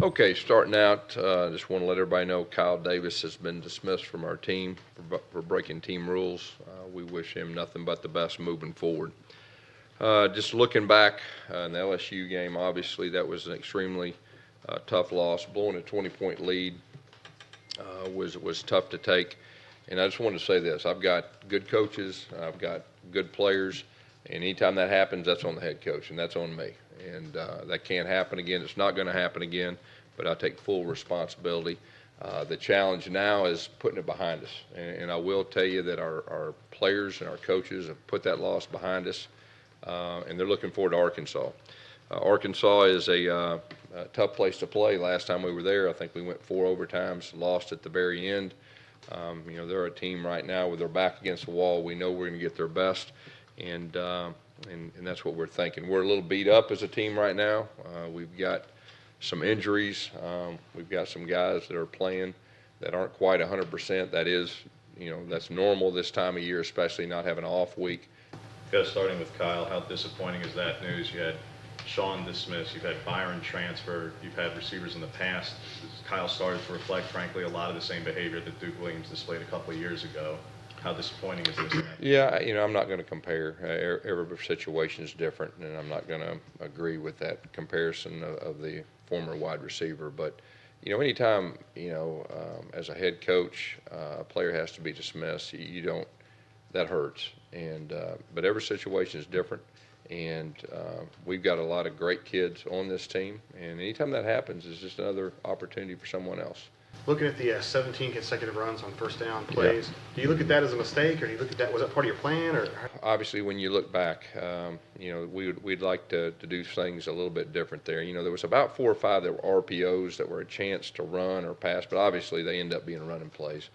Okay, starting out, just want to let everybody know Kyle Davis has been dismissed from our team for breaking team rules. We wish him nothing but the best moving forward. Just looking back in the LSU game, obviously that was an extremely tough loss. Blowing a 20-point lead was tough to take. And I just wanted to say this: I've got good coaches, I've got good players, and anytime that happens, that's on the head coach, and that's on me. And that can't happen again. It's not going to happen again, but I take full responsibility. The challenge now is putting it behind us. And I will tell you that our players and our coaches have put that loss behind us, and they're looking forward to Arkansas. Arkansas is a tough place to play. Last time we were there, I think we went 4 overtimes, lost at the very end. They're a team right now with their back against the wall. We know we're going to get their best, and that's what we're thinking. We're a little beat up as a team right now. We've got some injuries. We've got some guys that are playing that aren't quite 100%. That is, that's normal this time of year, especially not having an off week. Guys, starting with Kyle, how disappointing is that news? You had Sean dismissed, you've had Byron transfer, you've had receivers in the past. Kyle started to reflect, frankly, a lot of the same behavior that Duke Williams displayed a couple of years ago. How disappointing is this? Yeah, I'm not going to compare. Every situation is different, and I'm not going to agree with that comparison of the former wide receiver. But, anytime, as a head coach, a player has to be dismissed, that hurts. But every situation is different. And we've got a lot of great kids on this team, and anytime that happens, it's just another opportunity for someone else. Looking at the 17 consecutive runs on first down plays, Do you look at that as a mistake, or do you look at that, was that part of your plan? Or obviously, when you look back, we'd like to do things a little bit different there. There was about 4 or 5 that were RPOs that were a chance to run or pass, but obviously they end up being running plays.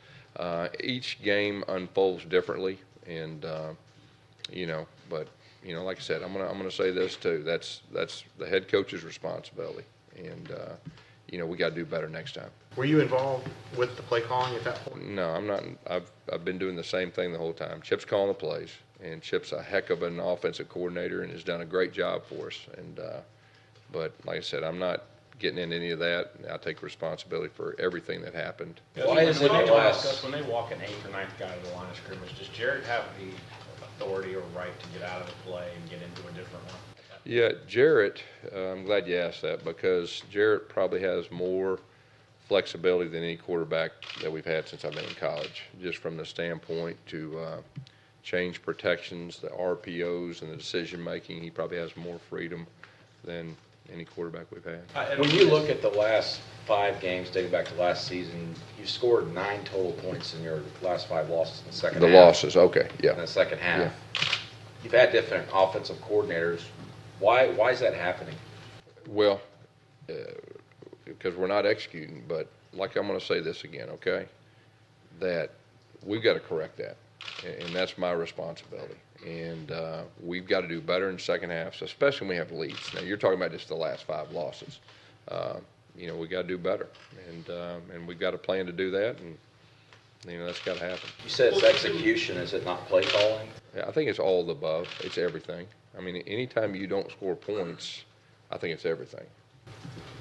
Each game unfolds differently, and but. Like I said, I'm gonna say this too. That's the head coach's responsibility, and we got to do better next time. Were you involved with the play calling at that point? No, I'm not. I've been doing the same thing the whole time. Chip's calling the plays, and Chip's a heck of an offensive coordinator and has done a great job for us. And but like I said, I'm not getting into any of that. I take responsibility for everything that happened. Why is it when they walk an 8th or 9th guy to the line of scrimmage, does Jared have the authority or right to get out of the play and get into a different one? Yeah, Jarrett, I'm glad you asked that, because Jarrett probably has more flexibility than any quarterback that we've had since I've been in college, just from the standpoint to change protections, the RPOs, and the decision making. He probably has more freedom than any quarterback we've had. When you look at the last 5 games, dating back to last season, you scored 9 total points in your last 5 losses in the second half. The losses, okay, yeah. In the second half. Yeah. You've had different offensive coordinators. Why is that happening? Well, because we're not executing, but like I'm going to say this again, okay, that we've got to correct that, and that's my responsibility. And we've got to do better in the second half, so especially when we have leads. Now, you're talking about just the last 5 losses. We got to do better, and we've got a plan to do that, and that's got to happen. You said it's execution. Is it not play calling? Yeah, I think it's all the above. It's everything. I mean, anytime you don't score points, I think it's everything.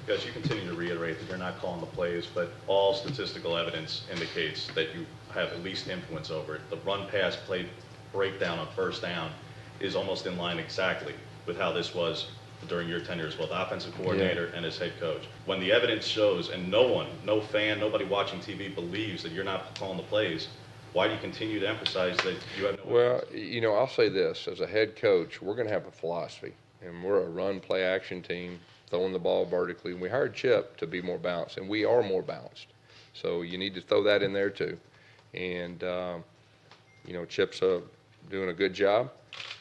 Guys, you continue to reiterate that you're not calling the plays, but all statistical evidence indicates that you have at least influence over it. The run-pass play breakdown on first down is almost in line exactly with how this was during your tenure as both offensive coordinator and as head coach. When the evidence shows, and no fan, nobody watching TV believes that you're not calling the plays, why do you continue to emphasize that you have no Well, I'll say this. As a head coach, we're going to have a philosophy, and we're a run, play, action team, throwing the ball vertically. And we hired Chip to be more balanced, and we are more balanced. So you need to throw that in there too. And, Chip's doing a good job.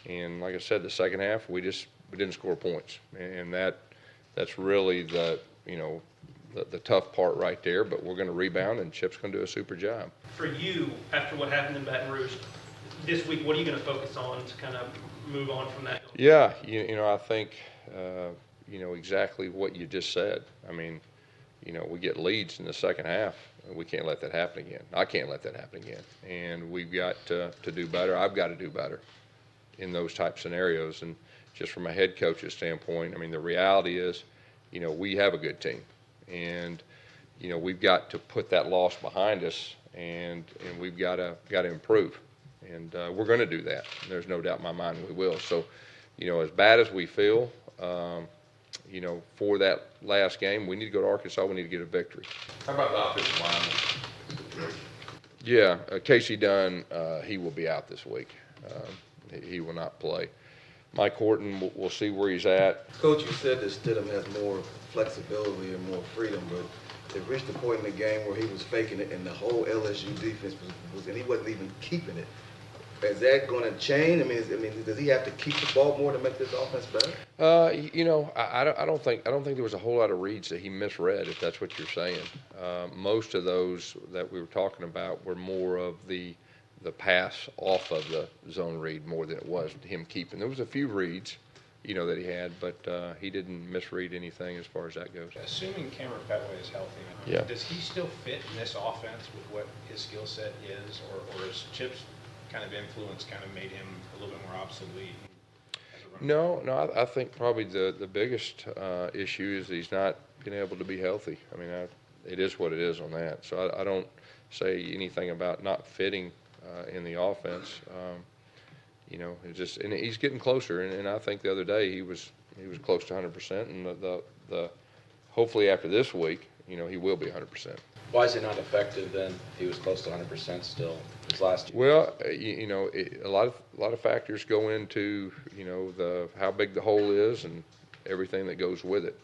And like I said, the second half, we didn't score points. And that's really the tough part right there. But we're going to rebound, and Chip's going to do a super job. For you, after what happened in Baton Rouge this week, what are you going to focus on to kind of move on from that? Yeah, I think, exactly what you just said. I mean, we get leads in the second half. We can't let that happen again. I can't let that happen again. And we've got to do better. I've got to do better in those type scenarios. And just from a head coach's standpoint, I mean, the reality is, we have a good team. And, we've got to put that loss behind us, and we've got to improve. And we're going to do that. There's no doubt in my mind we will. So, as bad as we feel, for that last game, we need to go to Arkansas. We need to get a victory. How about the offensive lineman? Yeah, Casey Dunn, he will be out this week. He will not play. Mike Horton, we'll see where he's at. Coach, you said that Stidham has more flexibility and more freedom, but it reached a point in the game where he was faking it, and the whole LSU defense was and he wasn't even keeping it. Is that going to change? I mean, does he have to keep the ball more to make this offense better? I don't think there was a whole lot of reads that he misread, if that's what you're saying. Most of those that we were talking about were more of the pass off of the zone read more than it was him keeping. There was a few reads, that he had, but he didn't misread anything as far as that goes. Assuming Cameron Petway is healthy, Yeah. does he still fit in this offense with what his skill set is, or is Chip's kind of influence kind of made him a little bit more obsolete? No, I think probably the biggest issue is he's not being able to be healthy. I mean, it is what it is on that. So I don't say anything about not fitting in the offense. It's just, and he's getting closer. And I think the other day he was close to 100%. And the hopefully after this week, he will be 100%. Why is he not effective then? If he was close to 100% still his last year. Well, a lot of factors go into the how big the hole is and everything that goes with it.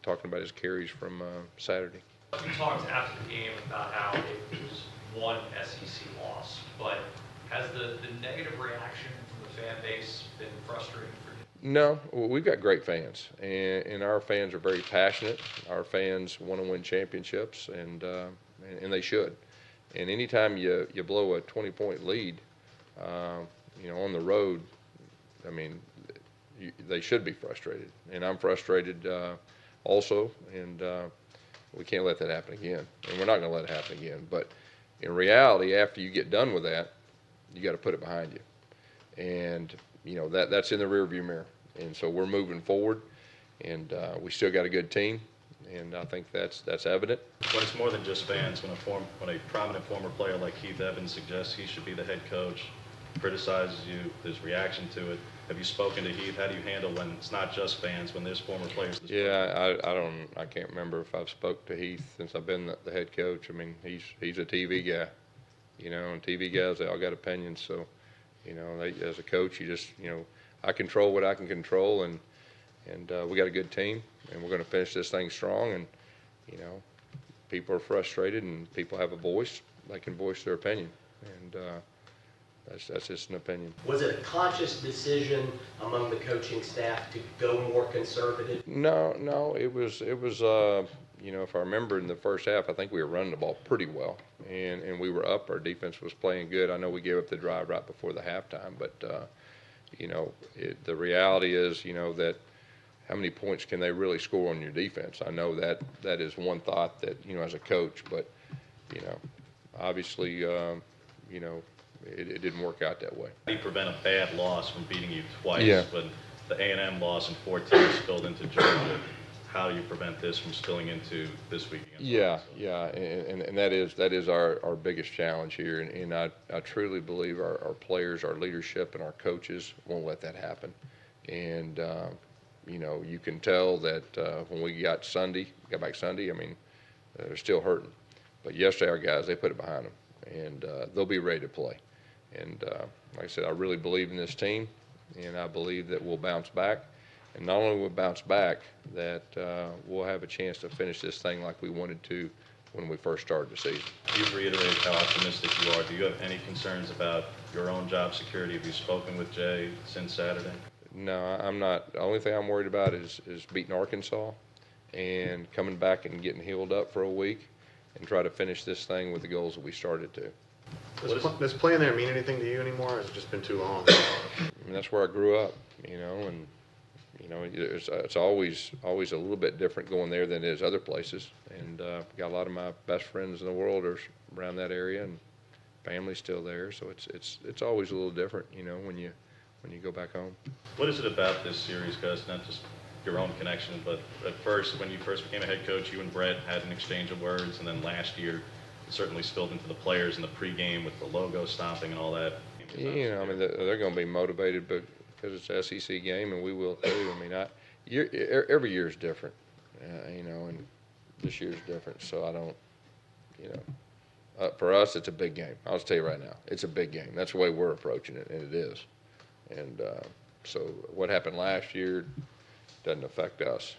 Talking about his carries from Saturday. We talked after the game about how it was one SEC loss, but has the negative reaction from the fan base been frustrating for you? No, we've got great fans, and our fans are very passionate. Our fans want to win championships, and they should. And anytime you blow a 20-point lead, on the road, I mean, they should be frustrated, and I'm frustrated also, and we can't let that happen again, and we're not going to let it happen again. But in reality, after you get done with that, you got to put it behind you, and that's in the rearview mirror. And so we're moving forward, and we still got a good team, and I think that's evident. When it's more than just fans, when a prominent former player like Keith Evans suggests he should be the head coach, criticizes you, there's reaction to it. Have you spoken to Heath? How do you handle when it's not just fans, when there's former players? Yeah, I can't remember if I've spoke to Heath since I've been the head coach. I mean, he's a TV guy, and TV guys, they all got opinions. So, as a coach, you just, I control what I can control, and we got a good team, and we're going to finish this thing strong. And people are frustrated, and people have a voice; they can voice their opinion, and that's just an opinion. Was it a conscious decision among the coaching staff to go more conservative? No, it was. If I remember in the first half, I think we were running the ball pretty well, and we were up. Our defense was playing good. I know we gave up the drive right before the halftime, but the reality is, that how many points can they really score on your defense? I know that is one thought that, as a coach, but, obviously, it didn't work out that way. How do you prevent a bad loss from beating you twice? Yeah. When the A&M loss in 14 spilled into Georgia, how do you prevent this from spilling into this week against Yeah, and that is our biggest challenge here, and I truly believe our players, our leadership, and our coaches won't let that happen. And you can tell that when we got back Sunday, I mean, they're still hurting. But yesterday, our guys, they put it behind them, and they'll be ready to play. And like I said, I really believe in this team, and I believe that we'll bounce back. And not only will we bounce back, that we'll have a chance to finish this thing like we wanted to when we first started the season. You've reiterated how optimistic you are. Do you have any concerns about your own job security? Have you spoken with Jay since Saturday? No, I'm not. The only thing I'm worried about is beating Arkansas and coming back and getting healed up for a week and try to finish this thing with the goals that we started to. Does playing there mean anything to you anymore, or has it just been too long? I mean, that's where I grew up, and it's always a little bit different going there than it is other places. And got a lot of my best friends in the world are around that area, and family's still there. So it's always a little different, when you go back home. What is it about this series, guys? Not just your own connection, but at first, when you first became a head coach, you and Brett had an exchange of words, and then last year, it certainly spilled into the players in the pregame with the logo stomping and all that. You know, I mean, they're going to be motivated, but because it's an SEC game, and we will too. I mean, every year is different, you know, and this year's different. So I don't, you know, for us, it's a big game. I'll just tell you right now, it's a big game. That's the way we're approaching it, and it is. And so what happened last year doesn't affect us.